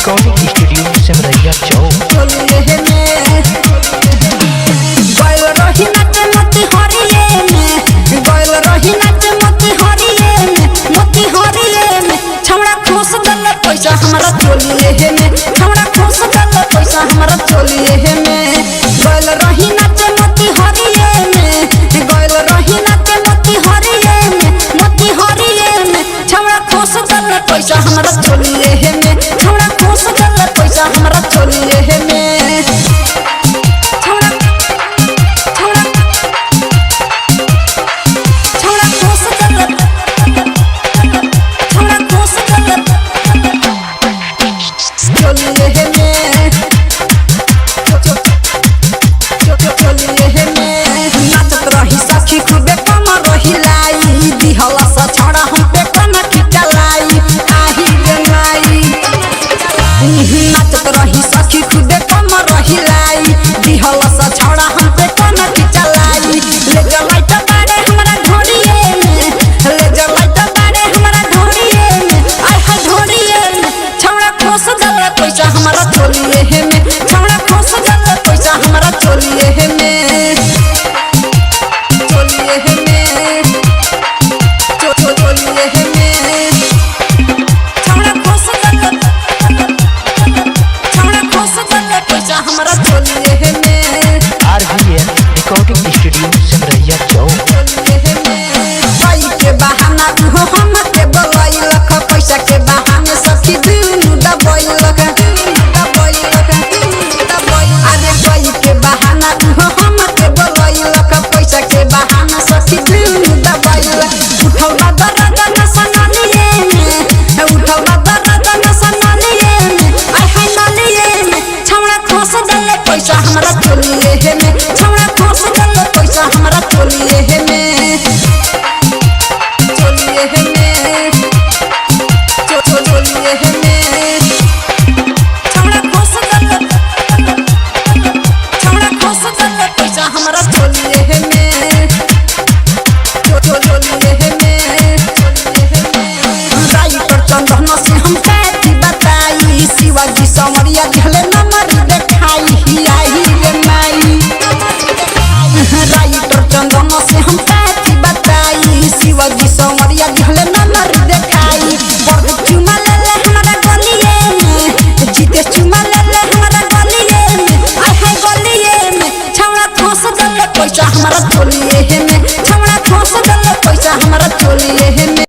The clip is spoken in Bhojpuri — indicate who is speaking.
Speaker 1: रिकॉर्डिंग स्टूडियो सिमरैया चौक।
Speaker 2: पैसा हमारा चोलिए हे में हमरा खुश कर पैसा हमारा चोलिए हे में गइल रही नाचे मोती हरिए में गइल रही नाचे मोती हरिए में हमरा खुश कर पैसा हमारा चोलिए हे में हमरा खुश कर पैसा हमारा चोलिए हे में नाचत रही सखी खुदे कम रही लाई दिहल सा छौड़ा हम पे कम खिचलाई ले जलाइत बाड़े हमरा ढोड़िए में ले जलाइत बाड़े हमरा ढोड़िए में आय हा ढोड़िए में छौड़ा खोस दल पैसा हमारा चोलिए हे में छौड़ा खोस दल पैसा हमारा चोलिए हे में चोलिए हे में चोलिए हे में छौड़ा खोस दल हमारा चोलिए हे में
Speaker 1: RVN रिकॉर्डिंग स्टूडियो सिमरैया चौक।
Speaker 2: भाई के बहाना उहो हम के बोलाई लख पैसा के बहाने सखी दुनु दबाई लख अरे भाई के बहाना उहो हम के बोलाई लख पैसा के बहाने सखी दुनु दबाई लख उठौला दर्द न सनलिए में उठौला दर्द न सनलिए में आय हाय नलिए में छौड़ा खोस दले पैसा हमारा चोलिए हे में छौड़ा खोस दले पैसा हमारा चोलिए हे में चोलिए हे में चोलिए हे में छौड़ा खोस दले पैसा हमारा चोलिए हे में चोलिए हे में राइटर चंदन से हम कैसी बताई शिवाजी समरिया दिहले नंबर देखाई हिलाई रे माई राइटर चंदन से हम कैसी बताई शिवाजी समरिया दिहले नंबर देखाई पर चुमा ले हमारा गलिए में जीते चुमा ले हमारा गलिए में आय हाय गलिए में छौड़ा खोस दले पैसा हमारा चोलिए हे में